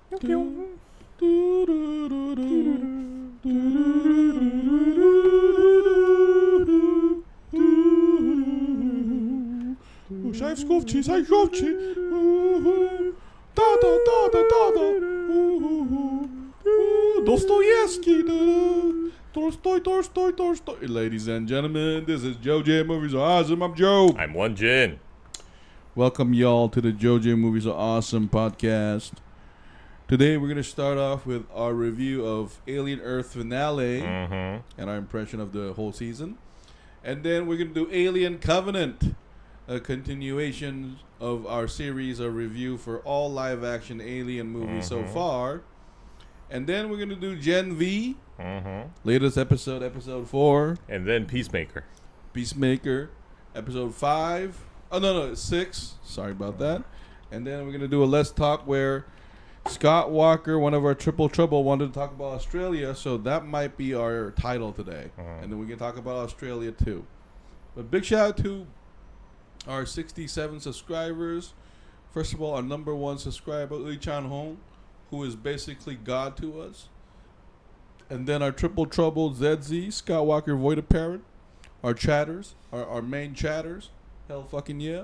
Schajfskowci. Dostoevsky. Tolstoy. Ladies and gentlemen, this is JoJ Movies Are Awesome. I'm Joe. I'm Won-Jin. Welcome y'all to the JoJ Movies Are Awesome podcast. Today we're going to start off with our review of Alien Earth finale and our impression of the whole season. And then we're going to do Alien Covenant, a continuation of our series of review for all live action Alien movies so far. And then we're going to do Gen V, latest episode 4. And then Peacemaker, episode 5. Oh, no, 6. Sorry about that. And then we're going to do a Let's Talk where Scott Walker, one of our Triple Trouble, wanted to talk about Australia, so that might be our title today. And then we can talk about Australia too. But big shout out to our 67 subscribers. First of all, our number one subscriber, Lee Chan Hong, who is basically God to us. And then our Triple Trouble, ZZ, Scott Walker, Void Apparent, our chatters, our main chatters. Hell fucking yeah.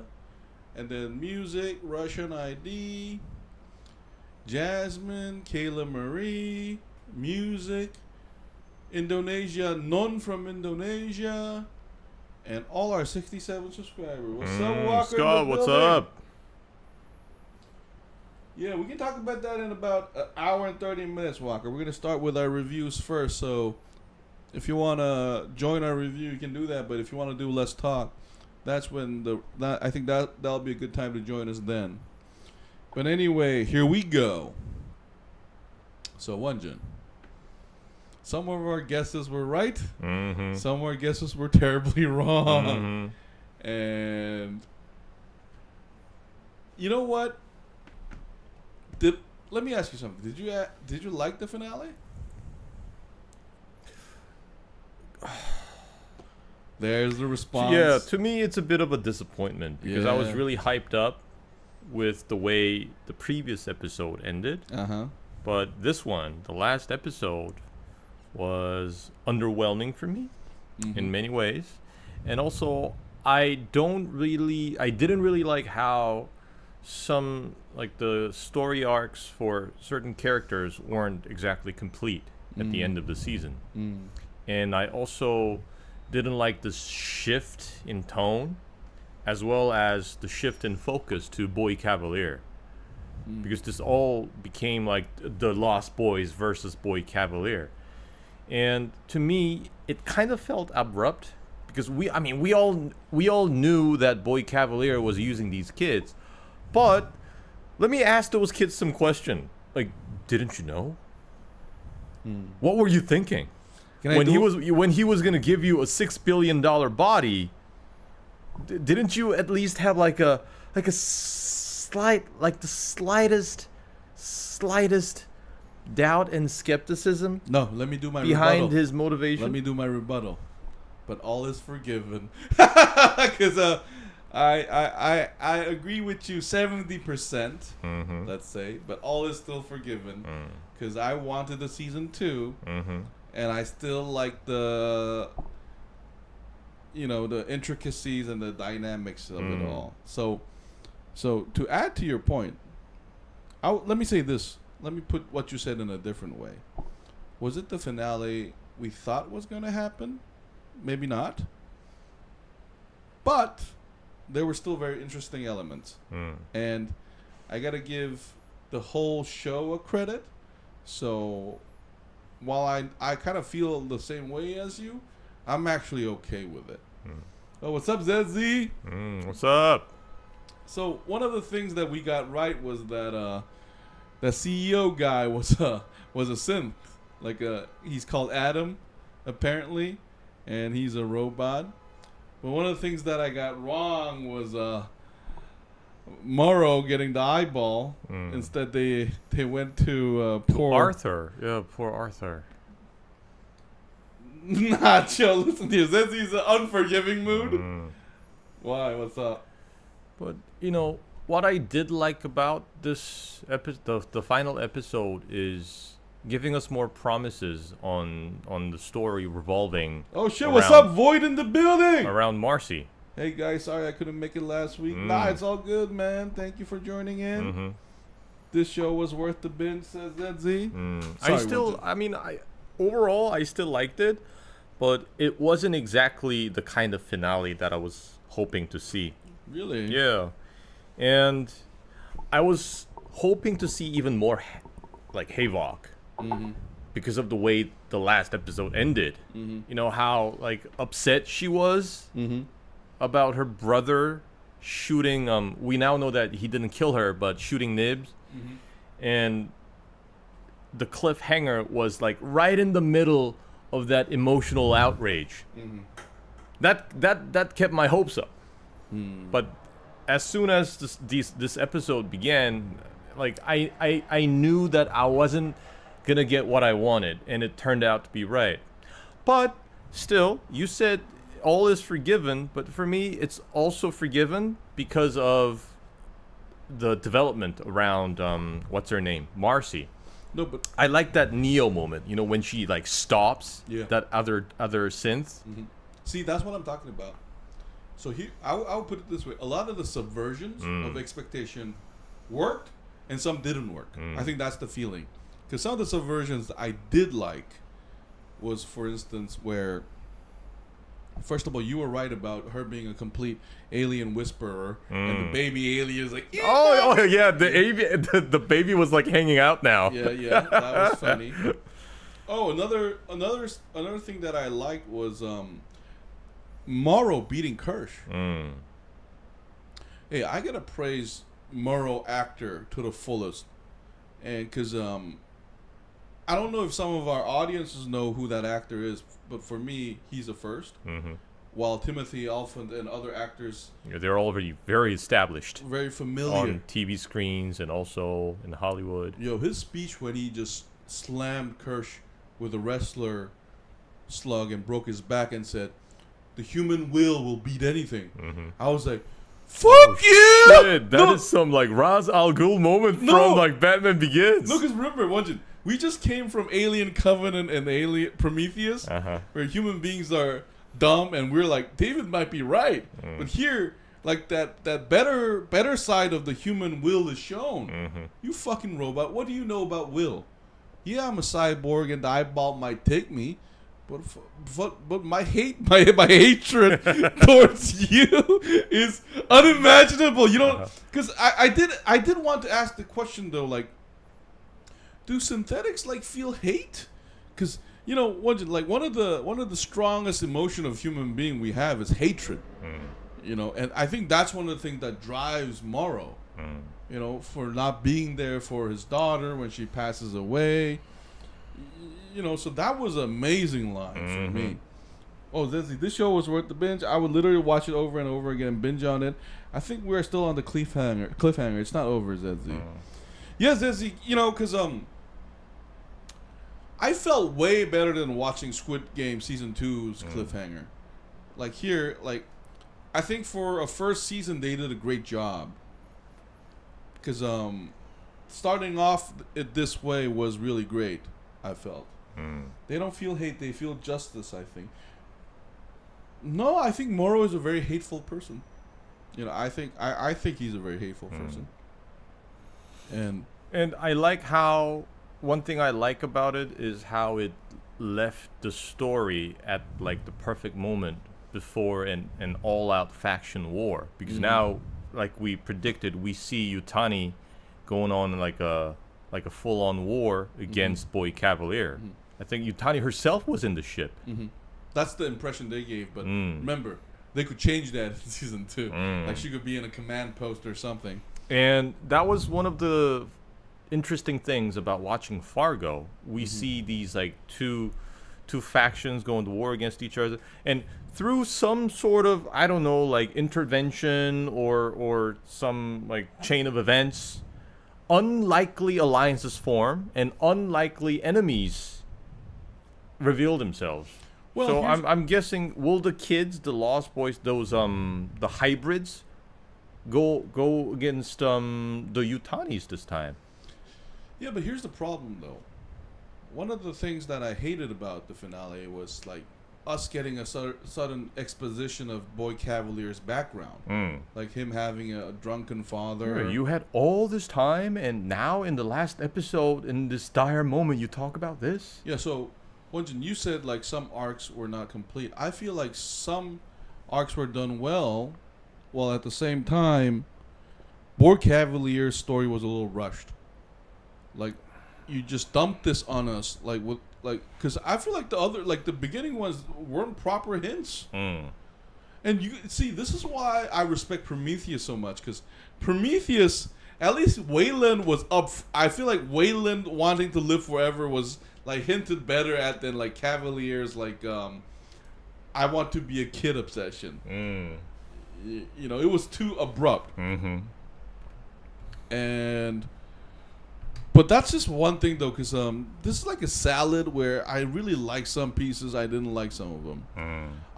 And then music, Russian ID, Jasmine, Kayla Marie, music, Indonesia, none from Indonesia, and all our 67 subscribers. What's up, Walker? Scott, what's up? Yeah, we can talk about that in about an hour and 30 minutes, Walker. We're going to start with our reviews first, so if you want to join our review, you can do that, but if you want to do Let's Talk, that's when I think that'll be a good time to join us then. But anyway, here we go. So, Won-Jin, some of our guesses were right. Some of our guesses were terribly wrong. And you know what? Let me ask you something. Did you like the finale? There's the response. Yeah, to me it's a bit of a disappointment because I was really hyped up with the way the previous episode ended. But this one, the last episode, was underwhelming for me in many ways. And also, I didn't really like how the story arcs for certain characters weren't exactly complete at the end of the season. And I also didn't like the shift in tone as well as the shift in focus to Boy Cavalier. Because this all became like the Lost Boys versus Boy Cavalier. And to me, it kind of felt abrupt because we all knew that Boy Cavalier was using these kids. But let me ask those kids some question. Like, didn't you know? What were you thinking? When he was gonna give you a $6 billion body, didn't you at least have like the slightest doubt and skepticism? No, let me do my behind rebuttal. His motivation. Let me do my rebuttal. But all is forgiven. Because I agree with you 70%, let's say, but all is still forgiven. Because I wanted the season 2, and I still like the intricacies and the dynamics of it all. So to add to your point, let me say this. Let me put what you said in a different way. Was it the finale we thought was going to happen? Maybe not. But there were still very interesting elements. And I got to give the whole show a credit. So while I kind of feel the same way as you, I'm actually okay with it. Oh, what's up, ZZ? What's up? So one of the things that we got right was that the CEO guy was a synth. He's called Adam, apparently, and he's a robot. But one of the things that I got wrong was Morrow getting the eyeball. Instead, they went to poor Arthur. Yeah, poor Arthur. Nah, Joe, listen to this. He's in an unforgiving mood. Why? What's up? But, what I did like about this the final episode is giving us more promises on the story revolving. Oh shit! What's up, Void in the building? Around Marcy. Hey guys, sorry I couldn't make it last week. Nah, it's all good, man. Thank you for joining in. Mm-hmm. This show was worth the binge, says ZZ. Overall, I still liked it, but it wasn't exactly the kind of finale that I was hoping to see. Really? Yeah, and I was hoping to see even more, like Havok, because of the way the last episode ended. You know how like upset she was about her brother shooting. We now know that he didn't kill her, but shooting Nibs, and the cliffhanger was like right in the middle of that emotional outrage. That kept my hopes up. But as soon as this episode began, like I knew that I wasn't gonna get what I wanted, and it turned out to be right. But still, you said all is forgiven, but for me, it's also forgiven because of the development around what's her name, Marcy. No, but I like that Neo moment. You know, when she like stops that other synth. See, that's what I'm talking about. So here, I'll put it this way: a lot of the subversions of expectation worked, and some didn't work. I think that's the feeling. Because some of the subversions I did like was, for instance, where, first of all, you were right about her being a complete alien whisperer, and the baby alien is like, yeah! Oh yeah, the baby was like hanging out now. Yeah, that was funny. Oh, another thing that I liked was Morrow beating Kersh. Hey, I gotta praise Morrow actor to the fullest, and because I don't know if some of our audiences know who that actor is, but for me, he's a first. While Timothy Olyphant and other actors, they're already very established, very familiar on TV screens and also in Hollywood. Yo, his speech when he just slammed Kersh with a wrestler slug and broke his back and said, "The human will beat anything." I was like, "Fuck you!" Shit, that is some like Ra's al Ghul moment from like Batman Begins. No, because remember, Won-Jin, we just came from Alien Covenant and Alien Prometheus, where human beings are dumb, and we're like, David might be right, but here, like that better side of the human will is shown. You fucking robot, what do you know about will? Yeah, I'm a cyborg, and the eyeball might take me. But my hatred towards you is unimaginable. You don't, because I did want to ask the question though, like, do synthetics like feel hate? Because you know, one of the strongest emotion of human being we have is hatred. You know, and I think that's one of the things that drives Morrow. You know, for not being there for his daughter when she passes away. You know, so that was an amazing line for me. Oh, this show was worth the binge. I would literally watch it over and over again and binge on it. I think we're still on the cliffhanger. It's not over, ZZ. Yeah, ZZ, you know, because I felt way better than watching Squid Game Season 2's cliffhanger. Like here, like, I think for a first season, they did a great job. Because starting off it this way was really great, I felt. They don't feel hate, they feel justice, I think. No, I think Morrow is a very hateful person. You know, I think he's a very hateful person. And I like how, one thing I like about it is how it left the story at like the perfect moment before an all-out faction war. Because now, like we predicted, we see Yutani going on like a full-on war against Boy Cavalier. I think Yutani herself was in the ship. That's the impression they gave, but remember, they could change that in season 2. Like she could be in a command post or something. And that was one of the interesting things about watching Fargo. We see these like two factions going to war against each other, and through some sort of, I don't know, like intervention or some like chain of events, unlikely alliances form and unlikely enemies reveal themselves. Well, so I'm guessing, will the kids, the Lost Boys, those the hybrids, go against the Yutanis this time. Yeah, but here's the problem, though. One of the things that I hated about the finale was like us getting a sudden exposition of Boy Cavalier's background, like him having a drunken father. Yeah, you had all this time, and now in the last episode, in this dire moment, you talk about this. Yeah. So, Won-Jin, you said like some arcs were not complete. I feel like some arcs were done well, while at the same time, Boy Cavalier's story was a little rushed. Like, you just dumped this on us, because I feel like the beginning ones weren't proper hints. And you see, this is why I respect Prometheus so much, because Prometheus, at least Weyland was up. I feel like Weyland wanting to live forever was like hinted better at than like Cavalier's I want to be a kid obsession. You know, it was too abrupt. But that's just one thing, though, because this is like a salad where I really like some pieces, I didn't like some of them.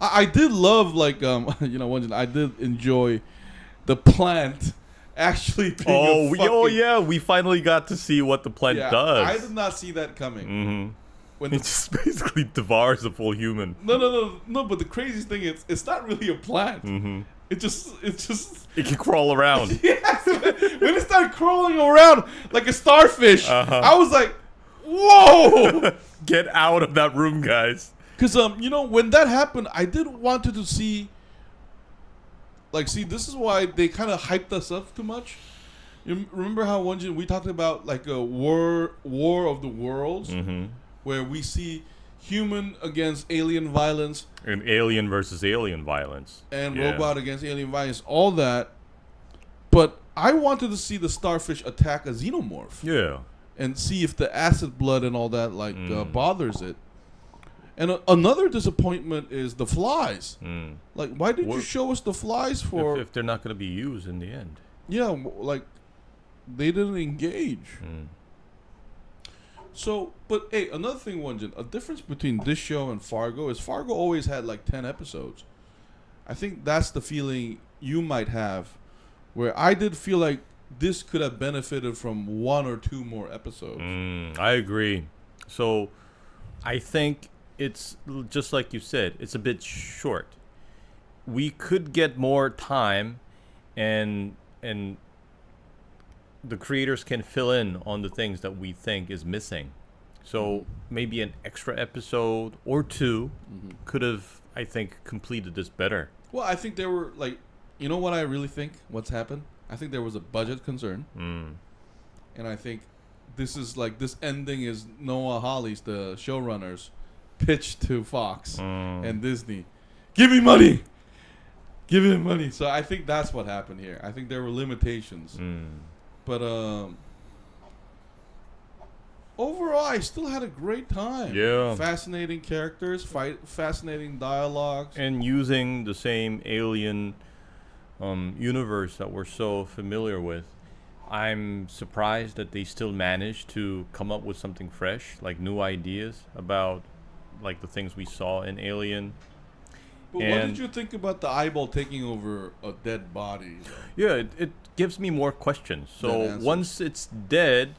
I did love, Won-Jin, I did enjoy the plant actually being yeah, we finally got to see what the plant does. I did not see that coming. When it just basically devours a full human. No, but the craziest thing is, it's not really a plant. It can crawl around. Yes. When it started crawling around like a starfish, I was like, whoa! Get out of that room, guys. Because, when that happened, I did wanted to see, this is why they kind of hyped us up too much. You remember how, Won-Jin, we talked about, like, a war of the worlds, where we see human against alien violence. And alien versus alien violence. And robot against alien violence, all that. But I wanted to see the starfish attack a xenomorph. Yeah. And see if the acid blood and all that, bothers it. And another disappointment is the flies. Like, why did you show us the flies for... If they're not going to be used in the end. Yeah, they didn't engage. So, but hey, another thing, Won-Jin, a difference between this show and Fargo is Fargo always had 10 episodes. I think that's the feeling you might have, where I did feel like this could have benefited from 1 or 2 more episodes. I agree. So, I think it's just like you said, it's a bit short. We could get more time, and the creators can fill in on the things that we think is missing. So maybe an extra episode or 2 could have, I think, completed this better. Well, I think there were, you know what I really think what's happened? I think there was a budget concern. And I think this ending is Noah Hawley's, the showrunners, pitched to Fox and Disney. Give me money! Give me money! So I think that's what happened here. I think there were limitations. But overall, I still had a great time. Yeah. Fascinating characters, fascinating dialogues. And using the same alien universe that we're so familiar with. I'm surprised that they still managed to come up with something fresh, like new ideas about the things we saw in Alien. But what did you think about the eyeball taking over a dead body? Yeah, it gives me more questions. So once it's dead,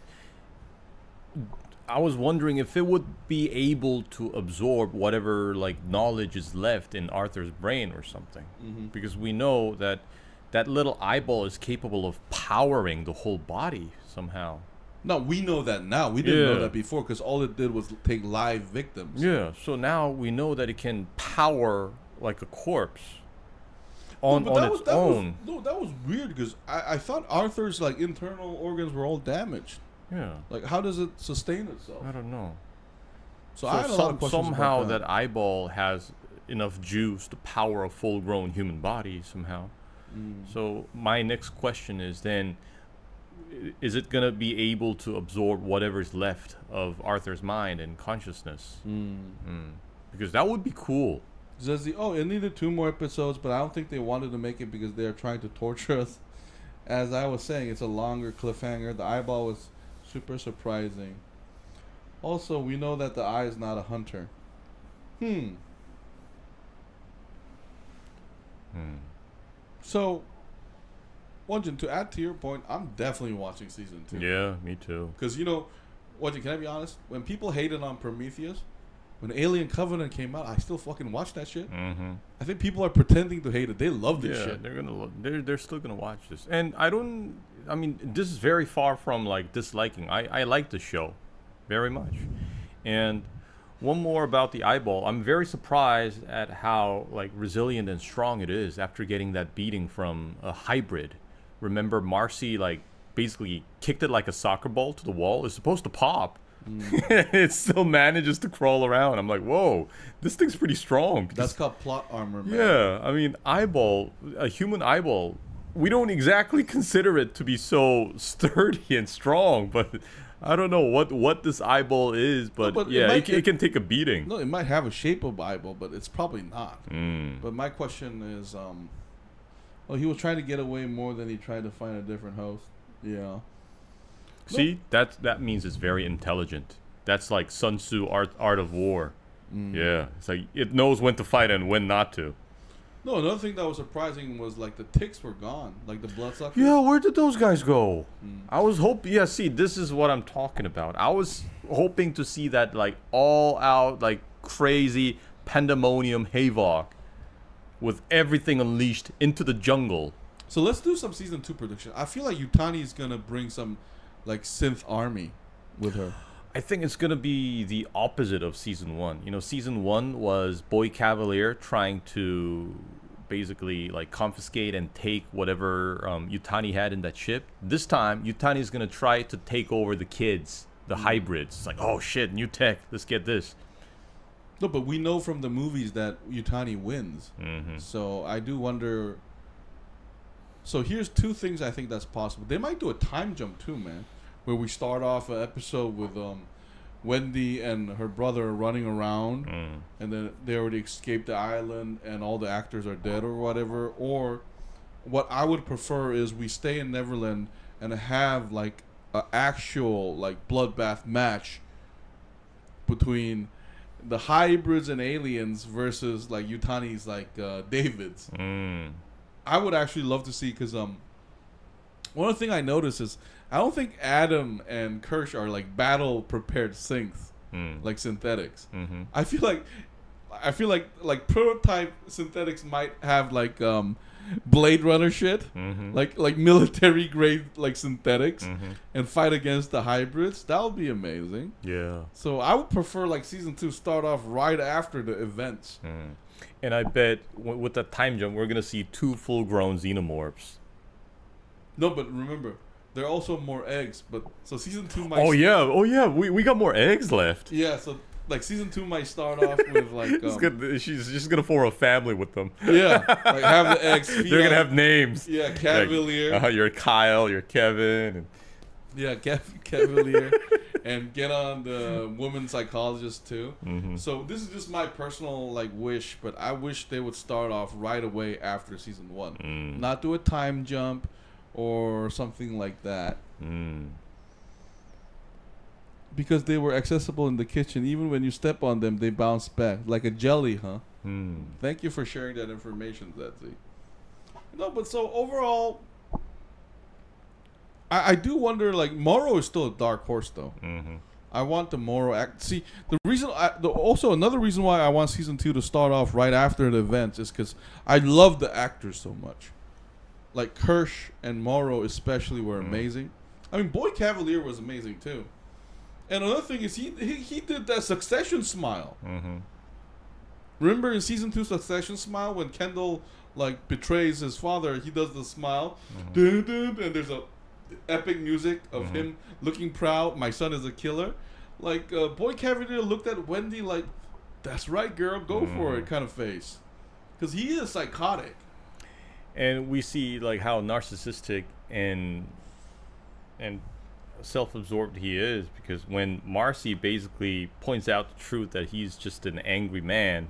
I was wondering if it would be able to absorb whatever knowledge is left in Arthur's brain or something. Because we know that little eyeball is capable of powering the whole body somehow. No, we know that now. We didn't know that before because all it did was take live victims. Yeah, so now we know that it can power like a corpse on its own. That was weird because I thought Arthur's internal organs were all damaged. Yeah. How does it sustain itself? I don't know. So I had a lot of questions somehow about that eyeball has enough juice to power a full-grown human body somehow. So my next question is then, is it going to be able to absorb whatever's left of Arthur's mind and consciousness? Because that would be cool. It needed 2 more episodes, but I don't think they wanted to make it because they're trying to torture us. As I was saying, it's a longer cliffhanger. The eyeball was super surprising. Also, we know that the eye is not a hunter. So, Won-Jin, to add to your point, I'm definitely watching season 2. Yeah, me too. Because, Won-Jin, can I be honest? When people hated on Prometheus, when Alien Covenant came out, I still fucking watched that shit. Mm-hmm. I think people are pretending to hate it. They love this shit. They're still gonna watch this. And this is very far from like disliking. I like the show very much. And one more about the eyeball. I'm very surprised at how like resilient and strong it is after getting that beating from a hybrid. Remember, Marcy like basically kicked it like a soccer ball to the wall. It's supposed to pop. It still manages to crawl around. I'm like, whoa, this thing's pretty strong. That's called plot armor, man. Yeah, I mean, a human eyeball, we don't exactly consider it to be so sturdy and strong, but I don't know what this eyeball is, but it can take a beating. No, it might have a shape of eyeball, but it's probably not. But my question is, he was trying to get away more than he tried to find a different host. Yeah. See, that means it's very intelligent. That's like Sun Tzu art of war. Yeah, it's like it knows when to fight and when not to. No, another thing that was surprising was like the ticks were gone, like the bloodsuckers. Yeah, where did those guys go? I was hoping. Yeah, see, this is what I'm talking about. I was hoping to see that like all out, like crazy pandemonium havoc, with everything unleashed into the jungle. So let's do some season 2 prediction. I feel like Yutani is gonna bring some like synth army with her. I think it's gonna be the opposite of season 1. Season 1 was Boy Cavalier trying to basically like confiscate and take whatever Yutani had in that ship. This time, Yutani is gonna try to take over the kids, the hybrids. It's like, oh shit, new tech. Let's get this. No, but we know from the movies that Yutani wins. So I do wonder. So here's 2 things I think that's possible. They might do a time jump too, man, where we start off an episode with Wendy and her brother running around, and then they already escaped the island, and all the actors are dead or whatever. Or what I would prefer is we stay in Neverland and have like an actual like bloodbath match between the hybrids and aliens versus like Yutani's like Davids. I would actually love to see, because one thing I noticed is I don't think Adam and Kersh are like battle prepared synths, like synthetics. I feel like prototype synthetics might have like Blade Runner shit, like military grade like synthetics, and fight against the hybrids. That would be amazing. Yeah. So I would prefer like season 2 start off right after the events. And I bet with that time jump, we're gonna see 2 full-grown xenomorphs. No, but remember, there are also more eggs. But so season 2 might. Oh yeah. We got more eggs left. Yeah. So like season 2 might start off with like. She's just gonna form a family with them. Yeah, like have the eggs. They're gonna have names. Yeah, Cavalier. Like, you're Kyle. You're Kevin. And yeah, Cavalier, and get on the woman psychologist too. So this is just my personal like wish, but I wish they would start off right away after season 1, not do a time jump or something like that. Because they were accessible in the kitchen. Even when you step on them, they bounce back like a jelly, huh? Thank you for sharing that information, Zetzi. No, but so overall, I do wonder, like, Morrow is still a dark horse, though. I want the Morrow act. See, the reason, also another reason why I want season 2 to start off right after the events is because I love the actors so much. Like, Kersh and Morrow especially were amazing. I mean, Boy Cavalier was amazing, too. And another thing is he did that Succession smile. Remember in season 2 Succession smile when Kendall, like, betrays his father, he does the smile. Dun, dun, and there's a epic music of him looking proud. My son is a killer. Like Boy Cavalier looked at Wendy like, "That's right, girl, go for it," kind of face, because he is psychotic. And we see like how narcissistic and self-absorbed he is, because when Marcy basically points out the truth that he's just an angry man,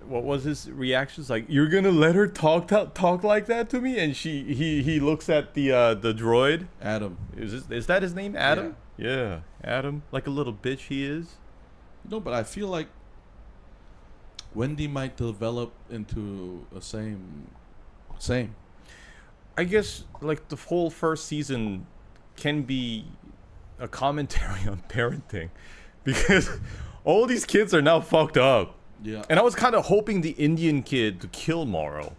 what was his reactions? Like, you're gonna let her talk like that to me? And he looks at the droid. Adam. Is that his name? Adam? Yeah, Adam. Like a little bitch he is. No, but I feel like Wendy might develop into a same. I guess like the whole first season can be a commentary on parenting, because all these kids are now fucked up. Yeah. And I was kind of hoping the Indian kid to kill Morrow,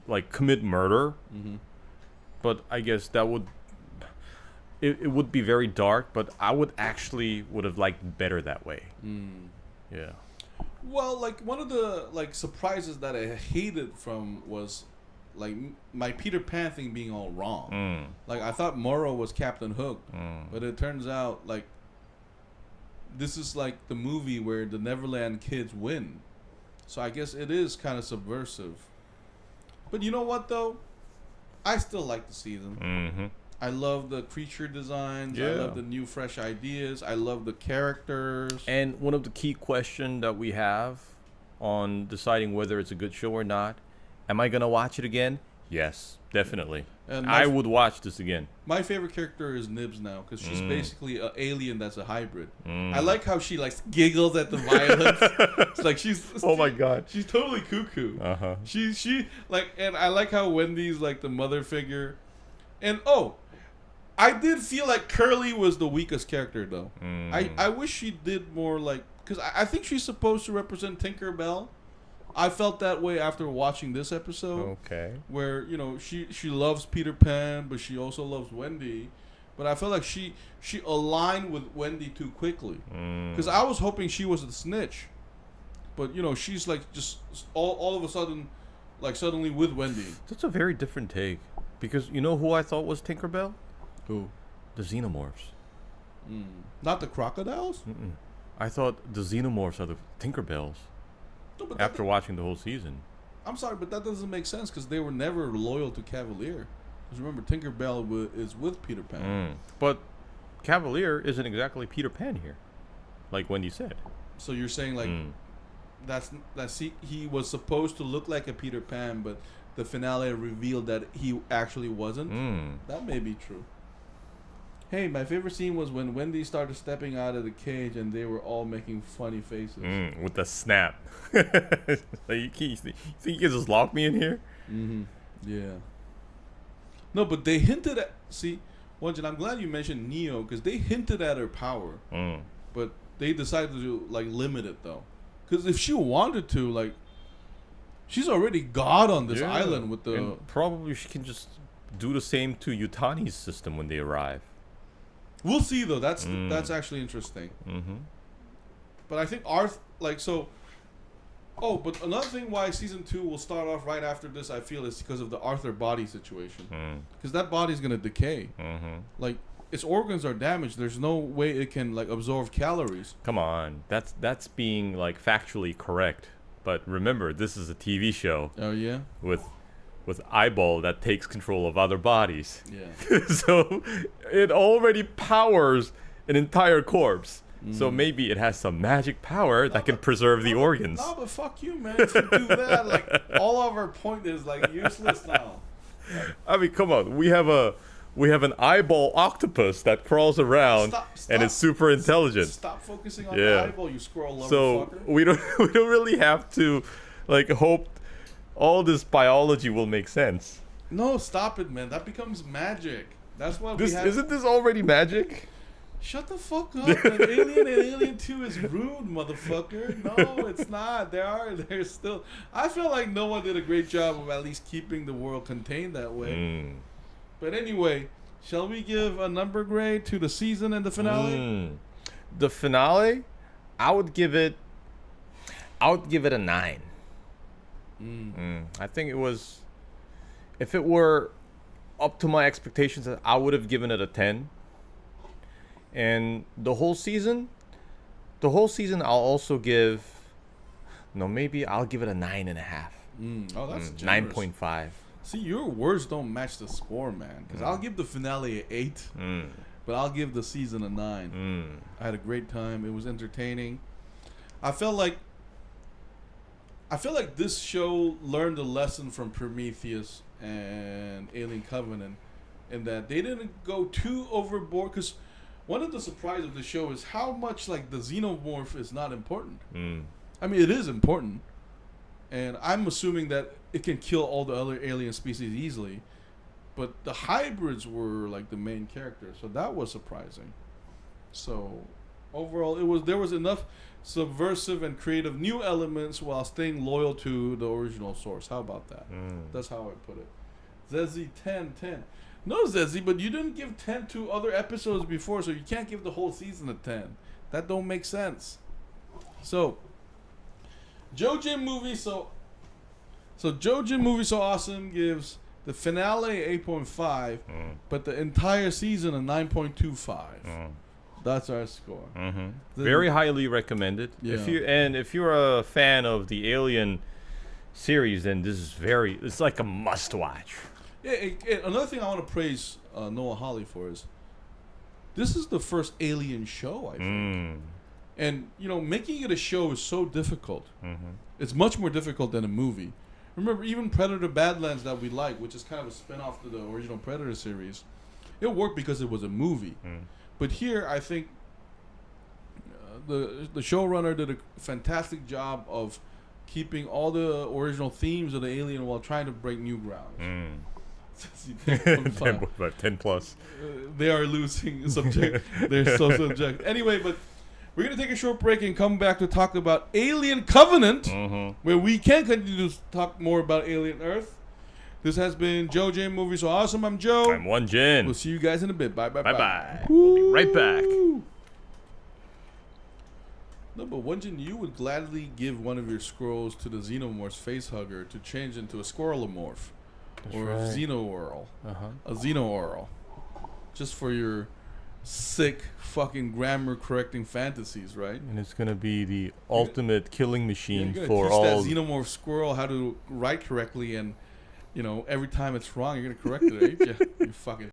like commit murder. Mm-hmm. But I guess that would it would be very dark. But I would have liked better that way. Yeah. Well, like one of the like surprises that I hated from was like my Peter Pan thing being all wrong. Like I thought Morrow was Captain Hook, but it turns out like this is like the movie where the Neverland kids win. So I guess it is kind of subversive. But you know what though? I still like the season. Mm-hmm. I love the creature designs. Yeah. I love the new fresh ideas. I love the characters. And one of the key questions that we have on deciding whether it's a good show or not, am I going to watch it again? Yes, definitely. And I would watch this again. My favorite character is Nibs now, because she's basically an alien that's a hybrid. I like how she like giggles at the violence. It's like she's oh my god, she's totally cuckoo. She like, and I like how Wendy's like the mother figure. And I did feel like Curly was the weakest character though. I wish she did more like, because I think she's supposed to represent Tinkerbell. I felt that way after watching this episode. Okay. Where, you know, she loves Peter Pan, but she also loves Wendy. But I felt like she aligned with Wendy too quickly. Because I was hoping she was the snitch. But, you know, she's like just all of a sudden, like suddenly with Wendy. That's a very different take. Because you know who I thought was Tinkerbell? Who? The Xenomorphs. Not the crocodiles? I thought the Xenomorphs are the Tinkerbells. No, after watching the whole season. I'm sorry, but that doesn't make sense because they were never loyal to Cavalier. Because remember, Tinkerbell is with Peter Pan. But Cavalier isn't exactly Peter Pan here, like Wendy said. So you're saying like he was supposed to look like a Peter Pan, but the finale revealed that he actually wasn't? That may be true. Hey, my favorite scene was when Wendy started stepping out of the cage and they were all making funny faces. With the snap. Like, you think you can just lock me in here? Yeah. No, but they hinted at... See, Won-Jin, I'm glad you mentioned Neo, because they hinted at her power. But they decided to, like, limit it, though. Because if she wanted to, like... She's already God on this island with the... And probably she can just do the same to Yutani's system when they arrive. We'll see though. That's actually interesting. But I think but another thing why season 2 will start off right after this, I feel, is because of the Arthur body situation. Because that body's gonna decay. Like its organs are damaged. There's no way it can like absorb calories. Come on, that's being like factually correct. But remember, this is a TV show. Oh yeah. With eyeball that takes control of other bodies. Yeah. So it already powers an entire corpse. So maybe it has some magic power that can preserve the organs. No, but fuck you, man. If you do that, like all of our point is like useless now. I mean, come on. We have an eyeball octopus that crawls around and is super intelligent. Stop focusing on the eyeball, you squirrel lover fucker. We don't really have to like hope all this biology will make sense. No, stop it, man. That becomes magic. That's what Isn't this already magic? Shut the fuck up. Alien and Alien 2 is rude, motherfucker. No, it's not. There's still... I feel like no one did a great job of at least keeping the world contained that way. But anyway, shall we give a number grade to the season and the finale? The finale, I would give it a 9. I think it was, if it were up to my expectations, I would have given it a 10. And the whole season I'll also give, maybe I'll give it a 9.5. Oh, that's generous. 9.5. See, your words don't match the score, man. Because I'll give the finale an 8, but I'll give the season a 9. I had a great time. It was entertaining. I felt like this show learned a lesson from Prometheus and Alien Covenant, in that they didn't go too overboard. Because one of the surprises of the show is how much like the xenomorph is not important. I mean, it is important, and I'm assuming that it can kill all the other alien species easily. but the hybrids were like the main characters, so that was surprising. So overall, there was enough subversive and creative new elements while staying loyal to the original source. How about that? That's how I put it. Zezzy 10. No, Zezzy, but you didn't give 10 to other episodes before, so you can't give the whole season a 10. That don't make sense. So Jojin movie so awesome gives the finale 8.5, but the entire season a 9.25. That's our score. Very highly recommended. Yeah. If you're a fan of the Alien series, then this is it's like a must watch. Yeah. Another thing I want to praise Noah Hawley for is this is the first Alien show, I think. And making it a show is so difficult. It's much more difficult than a movie. Remember, even Predator Badlands that we like, which is kind of a spin-off to the original Predator series, it worked because it was a movie. But here, I think the showrunner did a fantastic job of keeping all the original themes of the Alien while trying to break new ground. 10 plus. They are losing subject. They're so subject. Anyway, but we're going to take a short break and come back to talk about Alien Covenant, where we can continue to talk more about Alien Earth. This has been Joe J Movie So Awesome. I'm Joe. I'm Won-Jin. We'll see you guys in a bit. Bye. Bye. We'll be right back. No, but Won-Jin, you would gladly give one of your scrolls to the Xenomorph's facehugger to change into a squirrelomorph. Or a Xeno-Whirl. A Xeno-Whirl. Just for your sick fucking grammar correcting fantasies, right? And it's gonna be the ultimate killing machine for for teach all. That Xenomorph squirrel how to write correctly, and every time it's wrong, you're gonna correct it, ain't you? You fucking